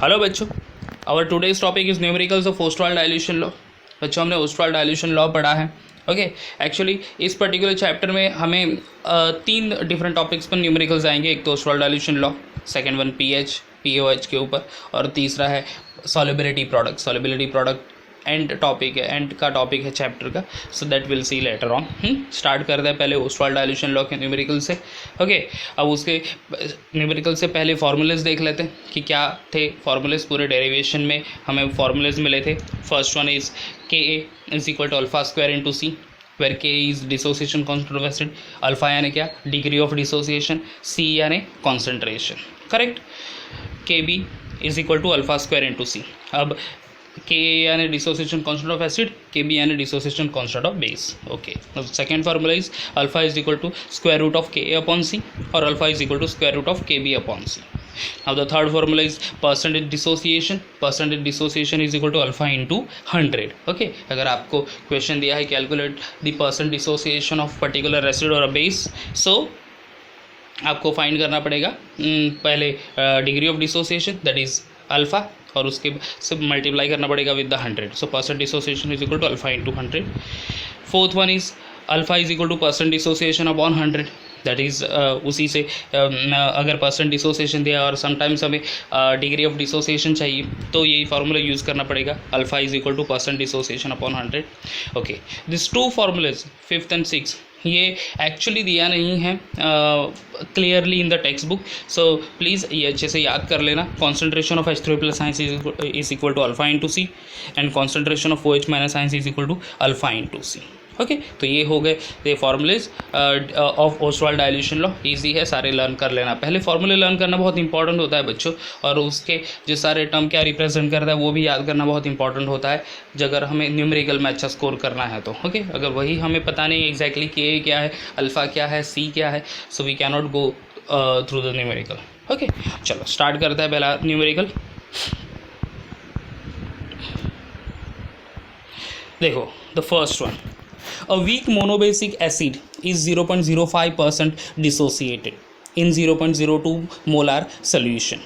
Hello बच्चों, our today's topic is numericals of Ostwald dilution law. बच्चों, हमने Ostwald dilution law पढ़ा है। ओके, एक्चुअली इस पर्टिकुलर चैप्टर में हमें तीन डिफरेंट टॉपिक्स पर न्यूमेरिकल्स आएंगे। एक तो Ostwald dilution law, second one pOH के ऊपर, और तीसरा है सॉल्युबिलिटी प्रोडक्ट एंड टॉपिक है, एंड का टॉपिक है चैप्टर का। So that will see later on. Start करते हैं पहले ओस्टवाल्ड डाइल्यूशन लॉ के न्यूमेरिकल से। ओके, अब उसके न्यूमेरिकल से पहले फार्मूलेज देख लेते हैं कि क्या थे फार्मूलेज। पूरे डेरिवेशन में हमें फार्मूलेज मिले थे। First one is K a is equal to alpha square into C, where K is dissociation concentration of acid, alpha यानी क्या, डिग्री ऑफ डिसोसिएशन, सी यानी concentration. Correct. K b is equal to alpha square into C. अब K यानी dissociation constant of acid, K b यानी dissociation constant of base. Okay, second formula is alpha is equal to square root of K a upon C, और alpha is equal to square root of K b upon C. Now the third formula is percentage dissociation is equal to alpha into 100. Okay, अगर आपको question दिया है calculate the percent dissociation of particular acid और a base, so आपको find करना पड़ेगा पहले degree of dissociation that is alpha, और उसके से मल्टीप्लाई करना पड़ेगा with the 100. So percent dissociation is equal to alpha into 100. Fourth one is alpha is equal to percent dissociation upon 100. That is उसी से अगर परसेंट डिसोसिएशन दिया और समटाइम्स हमें डिग्री ऑफ डिसोसिएशन चाहिए, तो यही फार्मूला यूज़ करना पड़ेगा, alpha is equal to percent dissociation upon 100. Okay, this two formulas fifth and six ये एक्चुअली दिया नहीं है clearly in the text book, so please ये अच्छे से याद कर लेना. Concentration of H3 plus ions is equal to alpha into C, and concentration of OH minus ions is equal to alpha into C. Okay, तो ये हो गए ये formulas of Ostwald dilution law. Easy है, सारे लर्न कर लेना. पहले फार्मूले लर्न करना बहुत इंपॉर्टेंट होता है बच्चों, और उसके जो सारे टर्म क्या रिप्रेजेंट करता है वो भी याद करना बहुत इंपॉर्टेंट होता है अगर हमें न्यूमेरिकल में अच्छा स्कोर करना है तो. ओके, अगर वही हमें पता नहीं एग्जैक्टली के क्या है, अल्फा क्या है, सी क्या है, so we can not go through the numerical. Okay, चलो स्टार्ट करते हैं पहला न्यूमेरिकल. देखो, the first one, a weak monobasic acid is 0.05% dissociated in 0.02 molar solution.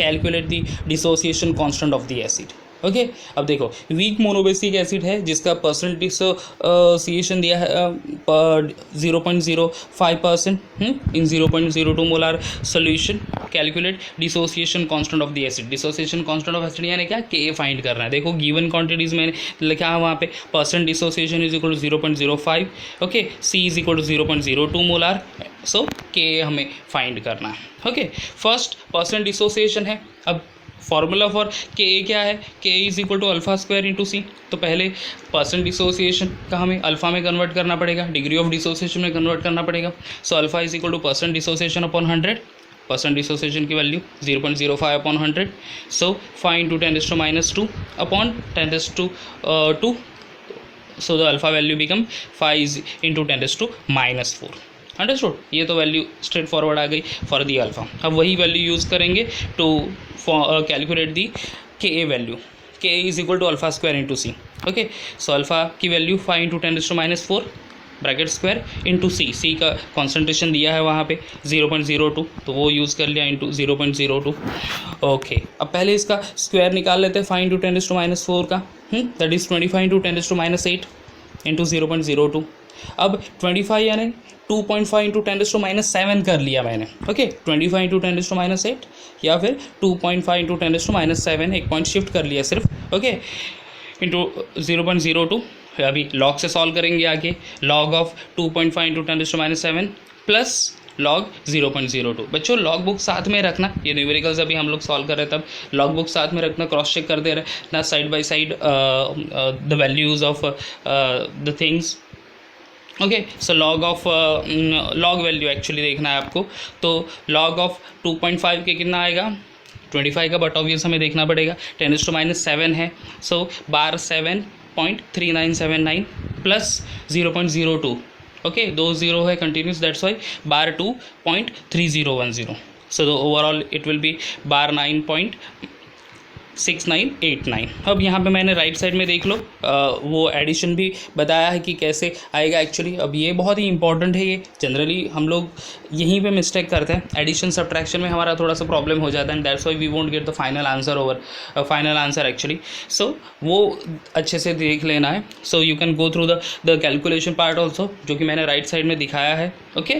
Calculate the dissociation constant of the acid. Okay, अब देखो week monobasic acid है जिसका percent dissociation दिया है 0.05% इन 0.02 molar solution. Calculate dissociation constant of the acid. Dissociation constant of acid यानी क्या, के find करना है. देखो गिवन क्वांटिटीज मैंने लिखा है वहाँ पे, percent dissociation is equal to 0.05. Okay, C is equal to 0.02 molar, so K हमें फाइंड करना है. ओके, फर्स्ट परसेंट डिसोसिएशन है. अब फॉर्मूला फॉर के क्या है, K is equal to alpha square into C. तो पहले परसेंट डिसोसिएशन का हमें अल्फा में कन्वर्ट करना पड़ेगा, डिग्री ऑफ डिसोसिएशन में कन्वर्ट करना पड़ेगा. So alpha is equal to percent dissociation upon 100. Percent dissociation की value 0.05 upon 100. So 5 into 10⁻² upon 10⁻². So the alpha value become 5 into 10⁻⁴. Understood. ये तो वैल्यू स्ट्रेट फॉरवर्ड आ गई फॉर दी अल्फा. अब वही value use करेंगे to calculate the K a value. K a is equal to alpha square into C. Okay, so alpha की value 5 into 10⁻⁴ bracket square into C. C का concentration दिया है वहाँ पे 0.02, तो वो यूज़ कर लिया इंटू 0.02. ओके, अब पहले इसका स्क्वायर निकाल लेते हैं 5 इंटू 10⁻⁴ का. That is 25 into 10⁻8 into 0.02. अब 25 यानी 2.5 इंटू 10⁻7 कर लिया मैंने. ओके, 25 इंटू 10⁻8 या फिर 2.5 इंटू 10⁻7, एक पॉइंट शिफ्ट कर लिया सिर्फ. Okay, into 0.02. अभी लॉग से सॉल्व करेंगे आगे. Log of 2.5 into 10⁻7 plus log 0.02. बच्चों लॉग बुक साथ में रखना. ये न्यूमेरिकल्स अभी हम लोग सॉल्व कर रहे हैं तब लॉग बुक साथ में रखना, क्रॉस चेक करते रहना side by side the values of the things. Okay, so log of log value actually देखना है आपको. तो लॉग ऑफ 2.5 के कितना आएगा, 25 का, बट ऑब्वियस हमें देखना पड़ेगा 10⁻7 है. सो बार 7.3979 प्लस 0.02. ओके, 2 0 है continuous, that's why bar 2.3010. So overall it will be bar 9.7 6989। अब यहाँ पे मैंने राइट साइड में देख लो वो एडिशन भी बताया है कि कैसे आएगा एक्चुअली। अब ये बहुत ही इंपॉर्टेंट है, ये जनरली हम लोग यहीं पे मिस्टेक करते हैं, एडिशन सब्ट्रैक्शन में हमारा थोड़ा सा प्रॉब्लम हो जाता है, and that's why we won't get the final answer over final answer actually. So वो अच्छे से देख लेना है। So you can go through the calculation part also, जो कि मैंने राइट साइड में दिखाया है। Okay,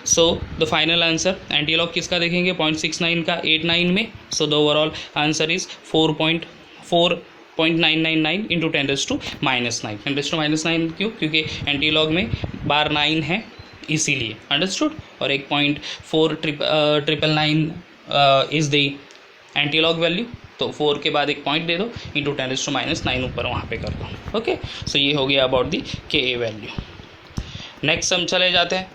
so the final answer antilog किसका देखेंगे 0.69 का 89 में। So the overall answer is 4.999 into 10⁻⁻9। 10⁻⁻9 क्यों? क्योंकि एंटीलॉग में बार 9 है इसीलिए, अंडरस्टूड। और 1.4999 इज़ द एंटीलॉग वैल्यू, तो 4 के बाद एक पॉइंट दे दो इंटू 10⁻⁹ ऊपर वहाँ पे कर दो। ओके, सो ये हो गया अबाउट दी के वैल्यू। नेक्स्ट हम चले जाते हैं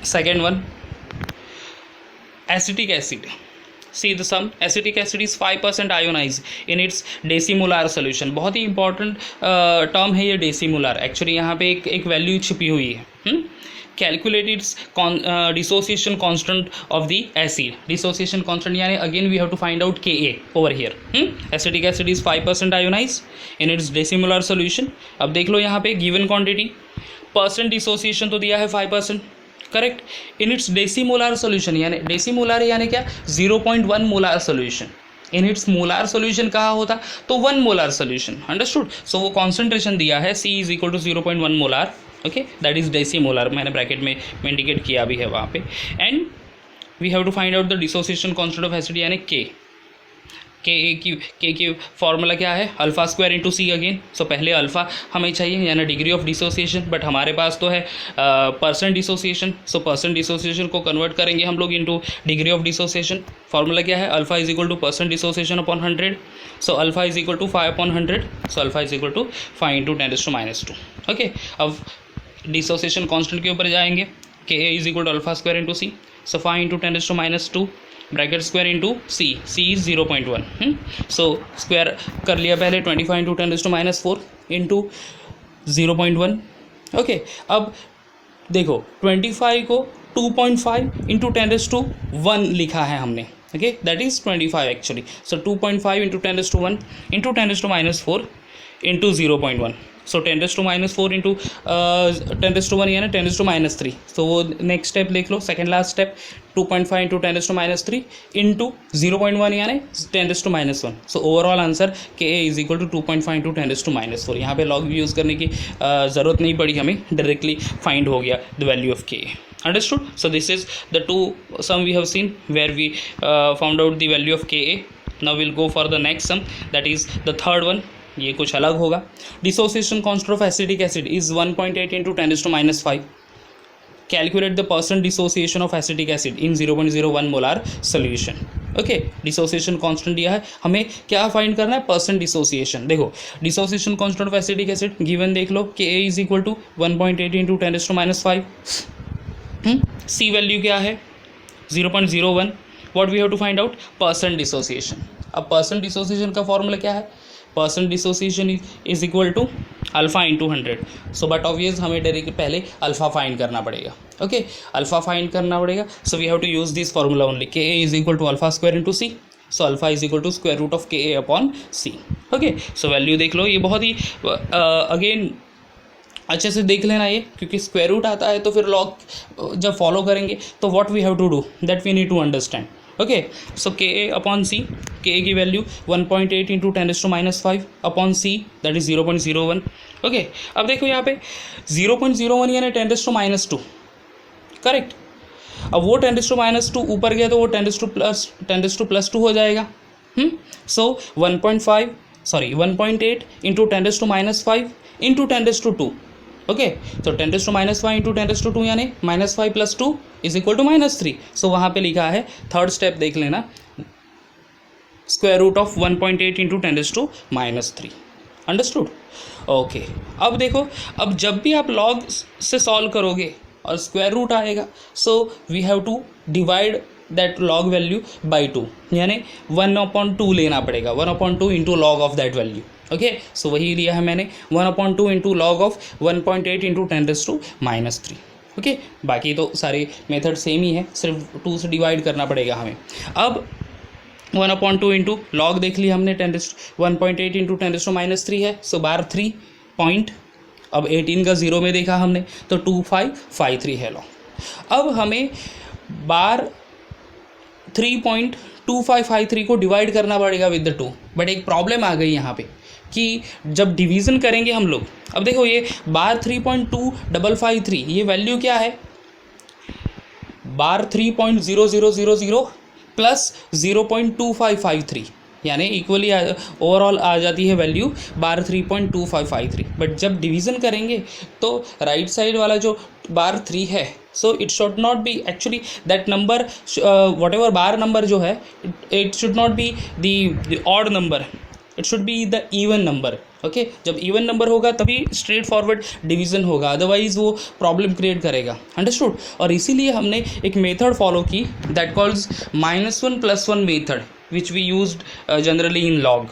second one, acetic acid. See the sum. Acetic acid is 5% ionized in its डेसीमोलार solution. बहुत ही इंपॉर्टेंट टर्म है ये डेसीमोलार। एक्चुअली यहाँ पे एक वैल्यू छिपी हुई है। Calculate its dissociation constant of the acid. Dissociation constant यानी again we have to find out K a over here. Acetic acid is 5% ionize in its decimolar solution. अब देख लो यहाँ पे गिवन क्वांटिटी, परसेंट डिसोसिएशन तो दिया है 5%, correct. इन its decimolar solution, यानी डेसीमोलार यानी क्या 0.1 molar solution. In its molar solution कहा होता तो 1 मोलार सोल्यूशन, अंडरस्टूड। सो वो कॉन्सेंट्रेशन दिया है C is equal to 0.1 molar. Okay, that is decimolar, मैंने ब्रैकेट में इंडिकेट किया भी है वहाँ पे। And we have to find out the dissociation constant of acid यानी के की फॉर्मूला क्या है, alpha square into C again. So पहले अल्फा हमें चाहिए यानी डिग्री ऑफ डिसोसिएशन, बट हमारे पास तो है percent dissociation. So percent dissociation को कन्वर्ट करेंगे हम लोग into degree of dissociation. Formula क्या है, alpha is equal to percent dissociation upon 100। So alpha is equal to 5/100। So alpha is equal to 5 into 10⁻²। Okay, अब डिसोसिएशन कांस्टेंट के ऊपर जाएंगे, K is equal to alpha square into C. So 5 into 10⁻² bracket square into C is 0.1। So square कर लिया पहले, 25 into 10⁻⁴ into 0.1। Okay, अब देखो 25 को 2.5 इंटू 10⁻1 लिखा है हमने। Okay, that is 25 actually. So 2.5 into 10⁻1 into 10⁻⁴ into 0.1। So 10⁻⁴ into 10⁻1 यानी 10⁻3। सो वो नेक्स्ट स्टेप देख लो, second last step 2.5 into 10⁻3 into 0.1 यानी 10⁻1। So overall answer K a is equal to 2.5 into 10⁻4। यहाँ पे लॉग यूज़ करने की ज़रूरत नहीं पड़ी हमें, डायरेक्टली फाइंड हो गया the value of K A. Understood? So this is the two sum we have seen where we found out the value of Ka. Now we'll go for the next sum, that is the third one. ये कुछ अलग होगा। Dissociation constant of acetic acid is 1.8 into 10⁻⁵. Calculate the percent dissociation of acetic acid in 0.01 molar solution. Okay, dissociation constant दिया है, हमें क्या find करना है, परसेंट डिसोसिएशन। देखो dissociation constant of acetic acid given देख लो, K a is equal to 1.8 into 10⁻⁵। C value क्या है 0.01। What we have to find out, percent dissociation. अब परसेंट डिसोसिएशन का फॉर्मूला क्या है, percent dissociation is equal to alpha into 100। So but obvious हमें direct पहले अल्फा फाइंड करना पड़ेगा। ओके, अल्फा फाइंड करना पड़ेगा। So we have to use this formula only, K a is equal to alpha square into C. So alpha is equal to square root of K a upon C. Okay, so value देख लो, ये बहुत ही again अच्छे से देख लेना ये, क्योंकि स्क्वायर रूट आता है तो फिर लॉग जब फॉलो करेंगे तो what we have to do, that we need to understand. Okay, so K a upon C, K a की value 1.8 into 10⁻⁵ upon C, that is 0.01। Okay, अब देखो यहाँ पे 0.01 यानी 10⁻², करेक्ट। अब वो 10⁻² ऊपर गया तो वो 10⁻² हो जाएगा। सो 1.8 इंटू 10⁻⁵ इंटू 10⁻²। ओके, तो 10⁻⁵ इंटू 10⁻² यानी -5 + 2 इज इक्वल टू -3। सो वहाँ पे लिखा है, थर्ड स्टेप देख लेना, square root of 1.8 into 10⁻⁻3। Understood? Okay, अब देखो, अब जब भी आप लॉग से सॉल्व करोगे और स्क्वायर रूट आएगा, so we have to divide that log value by 2, यानी 1/2 लेना पड़ेगा, 1/2 into log of that value. Okay, so वही लिया है मैंने 1/2 into log of 1.8 into 10⁻³ okay. बाकी तो सारे मेथड सेम ही है, सिर्फ 2 से डिवाइड करना पड़ेगा हमें। अब 1/2 इंटू लॉग देख लिया हमने 1.8 इंटू 10⁻³ है, सो बार 3 पॉइंट, अब 18 का 0 में देखा हमने तो 2553 है लॉग। अब हमें बार 3.2553 को डिवाइड करना पड़ेगा विद द 2, बट एक प्रॉब्लम आ गई यहाँ पे कि जब डिवीज़न करेंगे हम लोग, अब देखो ये बार 3.2553 ये वैल्यू क्या है, बार 3.0000 प्लस 0.2553 यानी इक्वली ओवरऑल आ जाती है वैल्यू बार 3.2553। बट जब डिवीज़न करेंगे तो राइट साइड वाला जो बार 3 है, so it should not be actually that number, what ever bar number जो है, it should not be the odd number, it should be the even number. Okay, जब even number होगा तभी स्ट्रेट फॉरवर्ड डिवीज़न होगा, otherwise वो problem create करेगा। Understood? और इसीलिए हमने एक मेथड फॉलो की that calls -1 + 1 method which we used generally in log.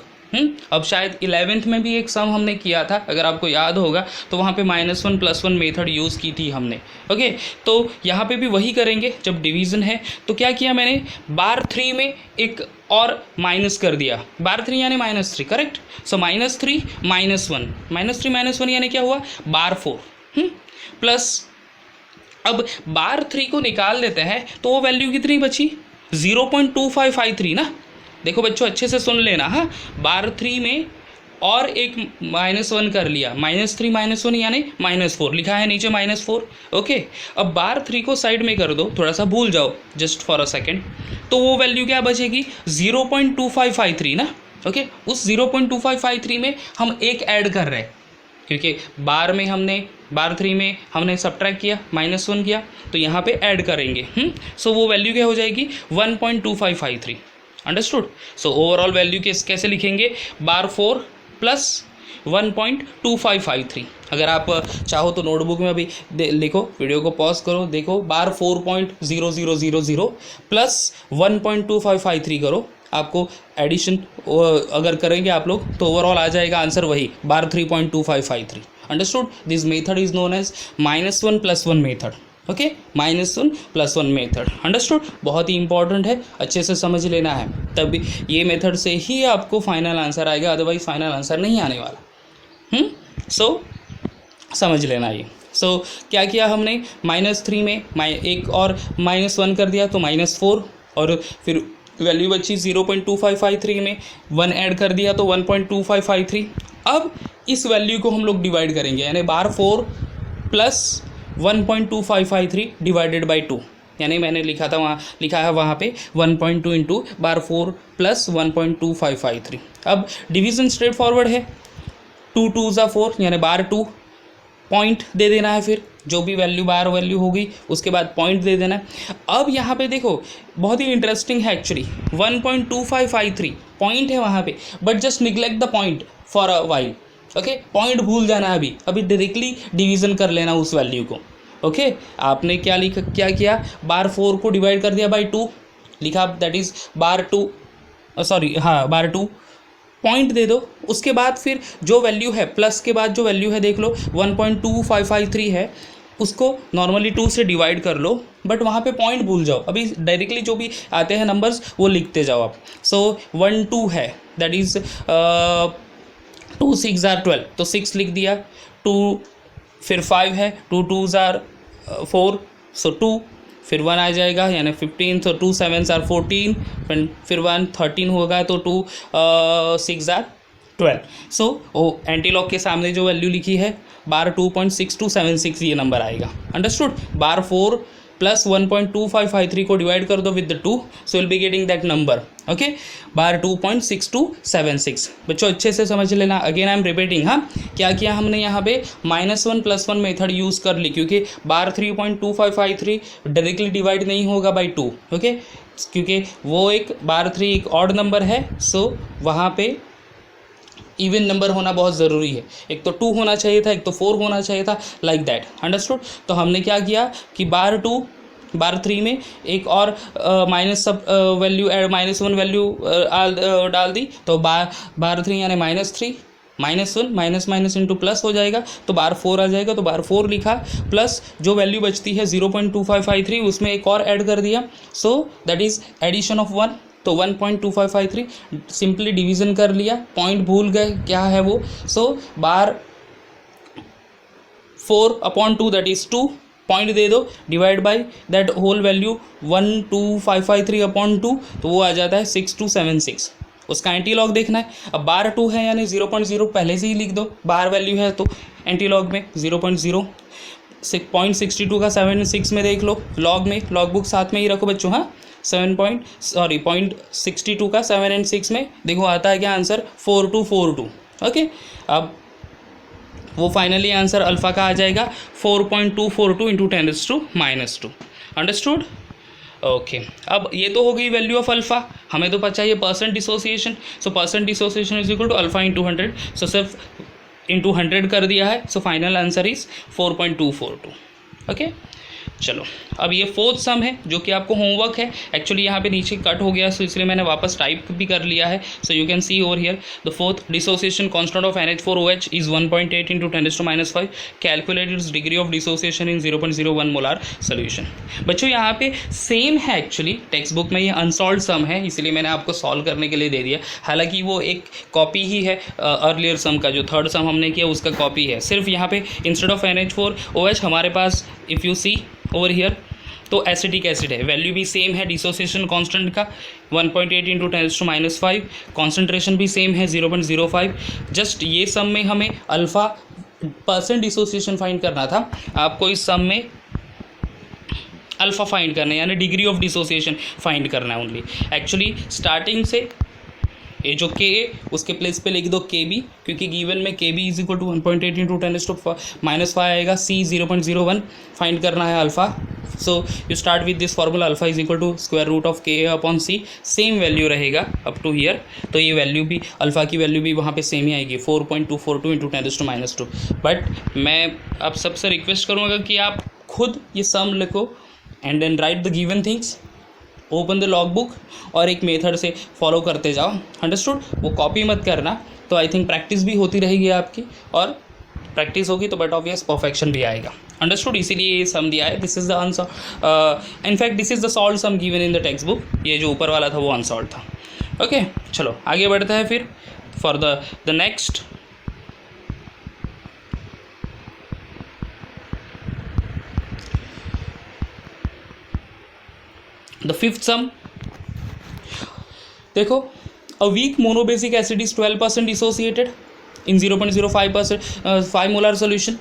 अब शायद 11th में भी एक सम हमने किया था, अगर आपको याद होगा तो वहाँ पे -1 + 1 मेथड यूज़ की थी हमने। ओके, तो यहाँ पे भी वही करेंगे जब डिवीज़न है। तो क्या किया मैंने, बार 3 में एक और माइनस कर दिया, बार 3 यानी -3, करेक्ट। सो -3 -1 -3 यानी क्या हुआ, बार 4 प्लस, अब बार 3 को निकाल लेते हैं तो वो वैल्यू कितनी बची, 0.2553 ना। देखो बच्चों अच्छे से सुन लेना, हाँ, बार 3 में और एक -1 कर लिया, -3 -1 यानी -4 लिखा है नीचे -4। ओके, अब बार 3 को साइड में कर दो, थोड़ा सा भूल जाओ जस्ट फॉर अ सेकेंड, तो वो वैल्यू क्या बचेगी, 0.2553 ना। ओके, उस 0.2553 में हम एक ऐड कर रहे हैं, क्योंकि बार 3 में हमने सब्ट्रैक्ट किया, -1 किया, तो यहाँ पे ऐड करेंगे। सो वो वैल्यू क्या हो जाएगी, 1.2553। अंडरस्टूड? सो ओवरऑल वैल्यू कैसे लिखेंगे, बार 4 प्लस 1.2553। अगर आप चाहो तो नोटबुक में अभी लिखो, वीडियो को पॉज करो, देखो, बार 4.0000 प्लस 1.2553 करो, आपको एडिशन अगर करेंगे आप लोग तो ओवरऑल आ जाएगा आंसर वही, bar 3.2553। Understood? This method is known as -1 + 1 method. Okay, -1 + 1 method. Understood? बहुत ही इंपॉर्टेंट है, अच्छे से समझ लेना है, तभी ये मेथड से ही आपको फाइनल आंसर आएगा, अदरवाइज फाइनल आंसर नहीं आने वाला। सो समझ लेना ये। सो क्या किया हमने, -3 में एक और -1 कर दिया तो -4, और फिर वैल्यू बची 0.2553 में 1 ऐड कर दिया तो 1.2553। अब इस वैल्यू को हम लोग डिवाइड करेंगे, यानी बार 4 प्लस 1.2553 डिवाइडेड बाई 2, यानी मैंने लिखा है वहाँ पे 1.2 इंटू बार 4 प्लस 1.2553। अब डिवीज़न स्ट्रेट फॉरवर्ड है, 2 2 ज़ा 4 यानी बार 2, पॉइंट दे देना है, फिर जो भी बार वैल्यू होगी उसके बाद पॉइंट दे देना है। अब यहाँ पे देखो बहुत ही इंटरेस्टिंग है एक्चुअली, 1.2553 पॉइंट है वहाँ पे, but just neglect the point for a while. Okay, point भूल जाना है अभी डायरेक्टली डिवीज़न कर लेना उस वैल्यू को। ओके, आपने क्या किया, बार 4 को डिवाइड कर दिया बाई 2, लिखा दैट इज़ बार 2 पॉइंट दे दो, उसके बाद फिर जो वैल्यू है प्लस के बाद जो वैल्यू है देख लो 1.2553 है, उसको नॉर्मली 2 से डिवाइड कर लो, बट वहाँ पे पॉइंट भूल जाओ, अभी डायरेक्टली जो भी आते हैं नंबर्स वो लिखते जाओ आप। सो 1 2 है, दैट इज़ 2 6 ज़ार 12, तो 6 लिख दिया, 2 फिर 5 है, 2 2 ज़ार 4, सो 2 फिर 1 आ जाएगा यानी 15, तो 2 7 ज़ार 14, फिर 1 13 होगा तो 2 6 ज़ार 12। सो वो एंटीलॉग के सामने जो वैल्यू लिखी है बार 2.6276 ये नंबर आएगा। अंडरस्टूड? बार 4 प्लस 1.2553 को डिवाइड कर दो with 2, so will be getting that number. Okay, bar 2.6276। बच्चों अच्छे से समझ लेना, अगेन आई एम रिपीटिंग। हाँ, क्या किया हमने यहाँ पे, -1 + 1 मेथड यूज़ कर ली, क्योंकि बार 3.2553 डायरेक्टली डिवाइड नहीं होगा बाई 2। ओके, क्योंकि वो एक बार 3 एक ऑड नंबर है, सो वहाँ पे इवन नंबर होना बहुत ज़रूरी है, एक तो 2 होना चाहिए था, एक तो 4 होना चाहिए था, लाइक दैट, अंडरस्टूड। तो हमने क्या किया कि बार 2 बार 3 में एक और माइनस सब वैल्यू -1 वैल्यू डाल दी, तो बार 3 यानी -3 -1 माइनस माइनस इंटू प्लस हो जाएगा, तो बार 4 आ जाएगा, तो बार 4 लिखा, प्लस जो वैल्यू बचती है 0.2553 उसमें एक और ऐड कर दिया, so that is addition of 1, तो 1.2553 सिंपली डिवीज़न कर लिया, पॉइंट भूल गए क्या है वो, so bar 4/2 that is 2, point दे दो, divide by that whole value 12553/2, तो वो आ जाता है 6276। उसका एंटी लॉग देखना है। अब बार 2 है यानी 0.0 पहले से ही लिख दो, बार वैल्यू है तो एंटी लॉग में 0.0, 0.62 का 7/6 में देख लो, लॉग में, लॉग बुक साथ में ही रखो बच्चों, हाँ 0.62 का 7/6 में देखो आता है क्या आंसर, 4242। ओके, अब वो फाइनली आंसर अल्फ़ा का आ जाएगा 4.242 इंटू 10⁻²। अंडरस्टूड? ओके, अब ये तो हो गई वैल्यू ऑफ अल्फ़ा, हमें तो पता चाहिए percent dissociation, so percent dissociation is equal to alpha into 100, so सिर्फ इंटू 100 कर दिया है, so final answer is 4.242। Okay, चलो अब ये फोर्थ सम है जो कि आपको होमवर्क है, एक्चुअली यहाँ पे नीचे कट हो गया, सो इसलिए मैंने वापस टाइप भी कर लिया है, so you can see over here the fourth dissociation constant of NH4OH is 1.8 into 10⁻⁵, calculate its degree of dissociation in 0.01 molar solution. बच्चों यहाँ पे सेम है, एक्चुअली टेक्स्ट बुक में ये अनसॉल्व सम है, इसलिए मैंने आपको सॉल्व करने के लिए दे दिया, हालांकि वो एक कॉपी ही है अर्लियर सम का, जो थर्ड सम हमने किया उसका कॉपी है, सिर्फ यहाँ पे इंस्टेड ऑफ NH4OH हमारे पास if you see over here तो एसिटिक एसिड है, वैल्यू भी सेम है डिसोसिएशन कांस्टेंट का 1.8 इंटू 10⁻⁵, कॉन्सेंट्रेशन भी सेम है 0.05। जस्ट ये सम में हमें अल्फ़ा परसेंट डिसोसिएशन फाइंड करना था, आपको इस सम में अल्फ़ा फाइंड करना है, यानी डिग्री ऑफ डिसोसिएशन फाइंड करना है ओनली। एक्चुअली स्टार्टिंग से ये जो के उसके प्लेस पे लिख दो KB, क्योंकि गिवन में KB is equal to 1.8 into 10⁻⁵ आएगा, C 0.01 फाइंड करना है alpha, so you start with this formula alpha is equal to square root of KA/C, same value रहेगा अप टू हियर, तो ये वैल्यू भी अल्फ़ा की वैल्यू भी वहाँ पे सेम ही आएगी 4.242 इंटू 10⁻²। बट मैं आप सबसे रिक्वेस्ट करूँगा कि आप खुद ये सम लिखो and then write the given things, open the log book और एक मेथड से फॉलो करते जाओ, अंडरस्टूड? वो कॉपी मत करना, तो आई थिंक प्रैक्टिस भी होती रहेगी आपकी, और प्रैक्टिस होगी तो बट ऑब्वियस परफेक्शन भी आएगा, अंडरस्टूड? इसीलिए ये सम दिया है, this is the answer, in fact this is the solve sum given in the text book, ये जो ऊपर वाला था वो अनसॉल्व था। ओके, चलो आगे बढ़ते हैं फिर for the next. The fifth sum, देखो, a weak monobasic acid is 12% dissociated in 0.05 molar solution,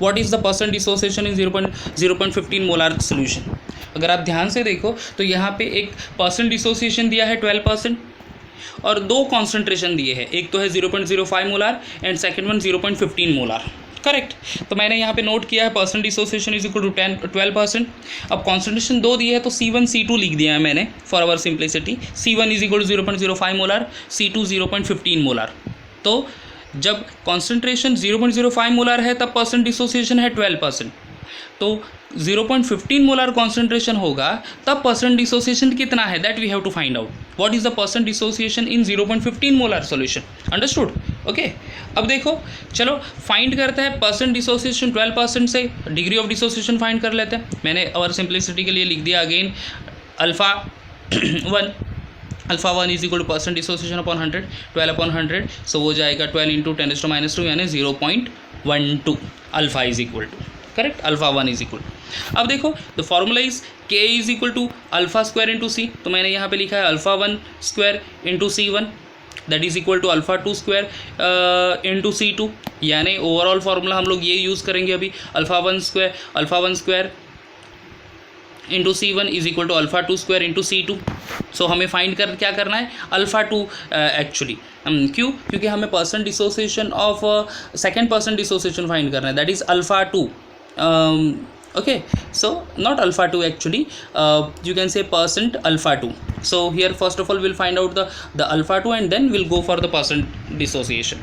what is the percent dissociation in 0.15 molar solution? अगर आप ध्यान से देखो तो यहाँ पे एक परसेंट डिसोसिएशन दिया है 12% और दो कॉन्सेंट्रेशन दिए हैं, एक तो है 0.05 molar and second one 0.15 molar, correct? तो मैंने यहाँ पे नोट किया है percent dissociation is equal to 12%। अब कॉन्सेंट्रेशन दो दिए है तो C1 C2 लिख दिया है मैंने for our simplicity, C1 is equal to 0.05 molar, C2 0.15 molar. तो जब कॉन्सेंट्रेशन 0.05 मोलार है तब परसेंट डिसोसिएशन है 12%, तो 0.15 मोलार कॉन्सेंट्रेशन होगा तब परसेंट डिसोसिएशन कितना है, that we have to find out, what is the percent dissociation in 0.15 molar solution, understood? Okay, अब देखो, चलो फाइंड करते हैं परसेंट डिसोसिएशन 12% से डिग्री ऑफ डिसोसिएशन फाइंड कर लेते हैं। मैंने और सिंप्लिसिटी के लिए लिख दिया again alpha 1 is equal to percent dissociation upon 100, 12/100, so वो जाएगा 12 इंटू 10⁻² यानी 0.12 alpha is equal to, correct? Alpha 1 is equal, अब देखो the formula is K is equal to alpha square into C, तो मैंने यहाँ पे लिखा है alpha 1 square into C1 that is equal to alpha 2 square into C2, यानी overall formula हम लोग ये यूज़ करेंगे अभी, alpha 1 square into C1 is equal to alpha 2 square into C2। So हमें फाइंड क्या करना है, अल्फ़ा 2 एक्चुअली, क्यों? क्योंकि हमें percent dissociation of second percent dissociation find करना है, that is alpha 2 Okay, so not alpha 2 actually, you can say percent alpha 2. So here first of all we'll find out the alpha 2 and then we'll go for the percent dissociation.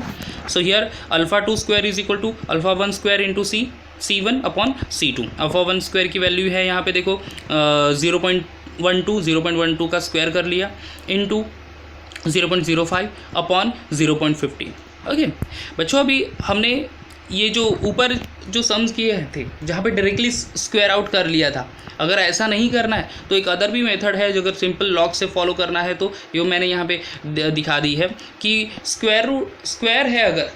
So here alpha 2 square is equal to alpha 1 square into c1 upon c2. alpha 1 square की value है यहाँ पे देखो 0.12 का square कर लिया into 0.05 upon 0.50. Okay बच्चों, अभी हमने ये जो ऊपर जो सम्स किए थे जहाँ पे डायरेक्टली स्क्वायर आउट कर लिया था, अगर ऐसा नहीं करना है तो एक अदर भी मेथड है जो अगर सिंपल लॉग से फॉलो करना है तो ये मैंने यहाँ पे दिखा दी है कि स्क्वायर है अगर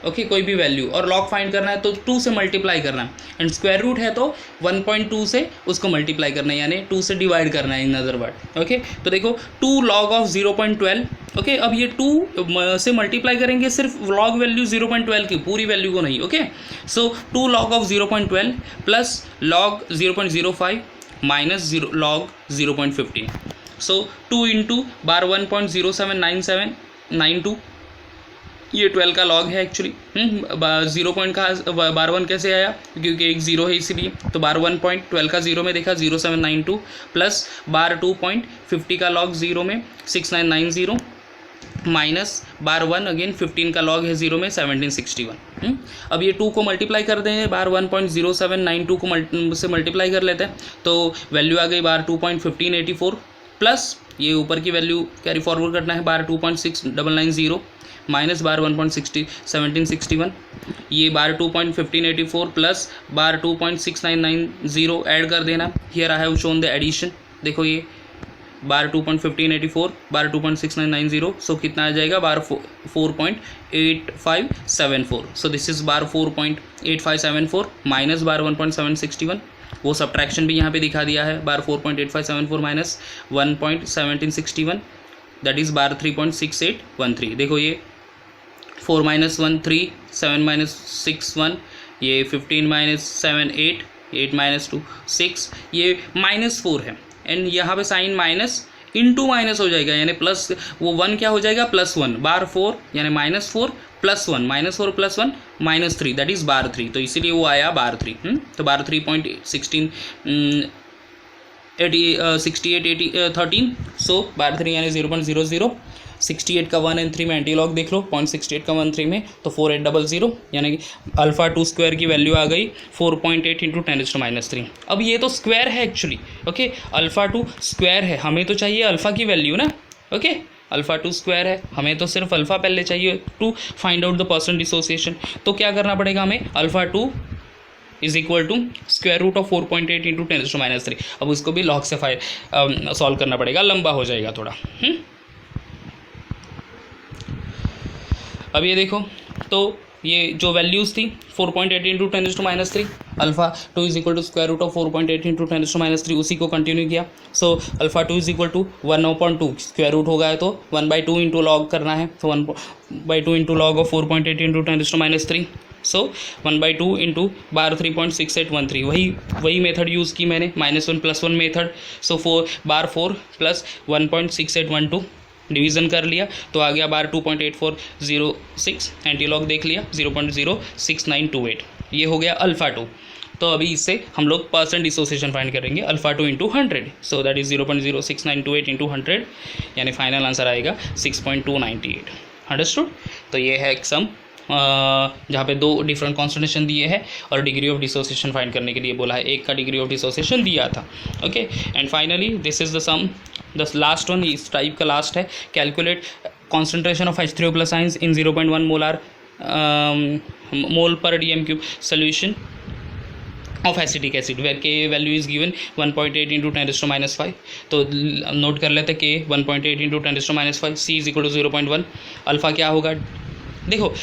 ओके कोई भी वैल्यू और लॉग फाइंड करना है तो 2 से मल्टीप्लाई करना है, एंड स्क्वायर रूट है तो 1.2 से उसको मल्टीप्लाई करना है, यानी 2 से डिवाइड करना है इन अदर वर्ड. ओके तो देखो 2 log ऑफ 0.12. ओके अब ये 2 से मल्टीप्लाई करेंगे सिर्फ लॉग वैल्यू 0.12 की, पूरी वैल्यू को नहीं. Okay so 2 log of 0.12 plus log 0.05 minus log 0.15. So 2 into bar 1.079792, ये 12 का लॉग है एक्चुअली. 0 पॉइंट का बार 1 कैसे आया क्योंकि एक 0 है इसीलिए, तो बार 1.12 का 0 में देखा 0792 प्लस बार 2.50 का लॉग 0 में 6990 माइनस बार 1 अगेन 15 का लॉग है 0 में 1761. अब ये 2 को मल्टीप्लाई कर दें, बार 1.0792 को से मल्टीप्लाई कर लेते हैं तो वैल्यू आ गई बार 2.1584 प्लस ये ऊपर की वैल्यू कैरी फॉरवर्ड करना है बार 2.6990 माइनस बार 1761, ये बार 2.1584 प्लस बार 2.6990 ऐड कर देना. Here I have shown the addition. देखो ये बार 2.1584 बार 2.6990, सो कितना आ जाएगा bar 4.8574. So this is bar 4.8574 minus bar 1.761. वो सब्ट्रैक्शन भी यहाँ पे दिखा दिया है, bar 4.8574 minus 1.1761 that is bar 3.6813. देखो ये 4 माइनस 1 3, 7 माइनस 6 1, ये 15 माइनस 7 8, 8 माइनस 2 6, ये माइनस 4 है एंड यहाँ पे साइन माइनस इंटू माइनस हो जाएगा, यानी प्लस वो 1 क्या हो जाएगा +1 बार 4 यानी -4 +1 -4 +1 -3 दैट इज़ बार 3. तो इसीलिए वो आया बार 3. तो बार 3.16 6813. सो बार 3 यानी 0.00. 68 का 1 and 3 में एंटी लॉग देख लो, 0.68 का 1 3 में तो 4800, यानी कि अल्फा 2 स्क्वायर की वैल्यू आ गई 4.8 इंटू 10⁻³ अब ये तो स्क्वायर है एक्चुअली. ओके अल्फा 2 स्क्वायर है, हमें तो चाहिए अल्फा की वैल्यू ना. ओके अल्फा 2 स्क्वायर है, हमें तो सिर्फ अल्फा पहले चाहिए to find out the percent dissociation. तो क्या करना पड़ेगा हमें, alpha 2 is equal to square root of 4.8 into 10⁻³. अब उसको भी लॉग से सॉल्व करना पड़ेगा, लंबा हो जाएगा थोड़ा. अब ये देखो तो ये जो वैल्यूज़ थी 4.8 into 10⁻³ alpha 2 is equal to square root of 4.8 into 10⁻³ उसी को कंटिन्यू किया. So alpha 2 is equal to 1/2 square root होगा है तो 1/2 इंटू लॉग करना है, तो 1/2 into log of 4.8 into 10⁻³. So 1/2 into bar 3.6813 वही मेथड यूज़ की मैंने, -1 + 1 method. So bar 4 plus 1.6812 division कर लिया तो आ गया बार 2.8406, एंटी लॉग देख लिया 0.06928. ये हो गया अल्फा 2. तो अभी इससे हम लोग परसेंट डिसोसिएशन फाइंड करेंगे alpha 2 into 100. So that is 0.06928 into 100, यानी फाइनल आंसर आएगा 6.298. अंडरस्टूड. तो ये है एक सम जहाँ पे 2 डिफरेंट कॉन्सेंट्रेशन दिए हैं और डिग्री ऑफ डिसोसिएशन फाइंड करने के लिए बोला है, एक का डिग्री ऑफ डिसोसिएशन दिया था. Okay and finally this is the sum, the last one इस टाइप का लास्ट है. Calculate concentration of H3O+ ions in 0.1 mole per dm³ solution of acetic acid where K value is given 1.8 into 10⁻⁵. तो note कर लेते K 1.8 into 10⁻⁵, C is equal to 0.1. Alpha क्या होगा, देखो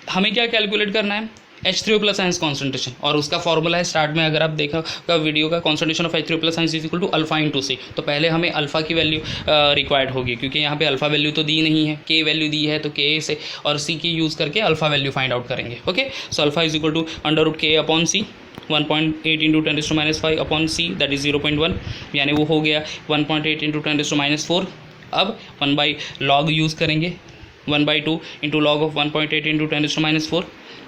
हमें क्या कैलकुलेट करना है, H3O+ आयंस कॉन्सेंट्रेशन, और उसका फॉर्मूला है स्टार्ट में अगर आप देखा का वीडियो का, concentration of H3O+ ions is equal to alpha into C. तो पहले हमें अल्फा की वैल्यू रिक्वायर्ड होगी क्योंकि यहाँ पे अल्फा वैल्यू तो दी नहीं है, K वैल्यू दी है, तो K से और C की यूज़ करके अल्फा वैल्यू फाइंड आउट करेंगे. Okay so alpha is equal to √K upon C, 1.8 into 10⁻⁵ upon C that is 0.1, यानी वो हो गया 1.8 इंटू 10⁻⁴. अब 1/log यूज़ करेंगे, 1/2 इंटू लॉग ऑफ 1.8 इंटू 10⁻⁴,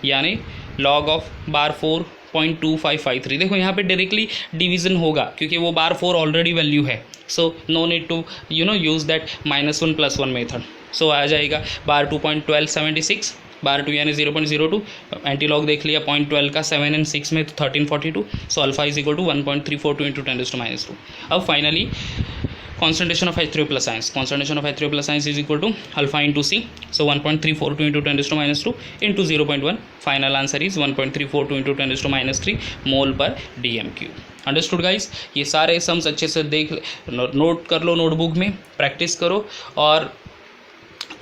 यानी लॉग ऑफ बार 4 0.2553। देखो यहाँ पे डायरेक्टली डिवीजन होगा क्योंकि वो बार 4 ऑलरेडी वैल्यू है, so no need to use that -1 + 1 method. So आ जाएगा बार 2.1276, बार 2 यानी 0.02, एंटी लॉग देख लिया 0.12 का 7 और 6 में, तो 1342। So alpha is equal to 1.342 × 10⁻²। अब finally concentration of H3O+ ions, concentration of H3O+ ions is equal to alpha into C, so 1.342 × 10⁻² into 0.1, final answer is 1.342 × 10⁻³ mole per dm³। Understood guys? ये सारे sums अच्छे से देख note कर लो, notebook में practice करो, और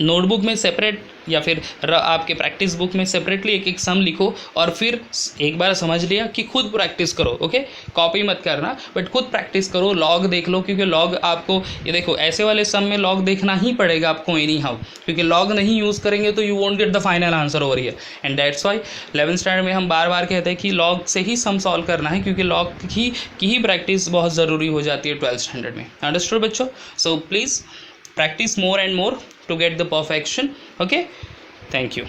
नोटबुक में सेपरेट या फिर आपके प्रैक्टिस बुक में सेपरेटली एक एक सम लिखो, और फिर एक बार समझ लिया कि खुद प्रैक्टिस करो। ओके, कॉपी मत करना, बट खुद प्रैक्टिस करो, लॉग देख लो, क्योंकि लॉग आपको, ये देखो ऐसे वाले सम में लॉग देखना ही पड़ेगा आपको एनी हाउ, क्योंकि लॉग नहीं यूज़ करेंगे तो you won't get the final answer over here, and that's why 11th standard में हम बार बार कहते हैं कि लॉग से ही सम सॉल्व करना है, क्योंकि लॉग की ही प्रैक्टिस बहुत ज़रूरी हो जाती है 12th स्टैंडर्ड में। अंडरस्टूड बच्चों? So please practice more and more to get the perfection. Okay, thank you.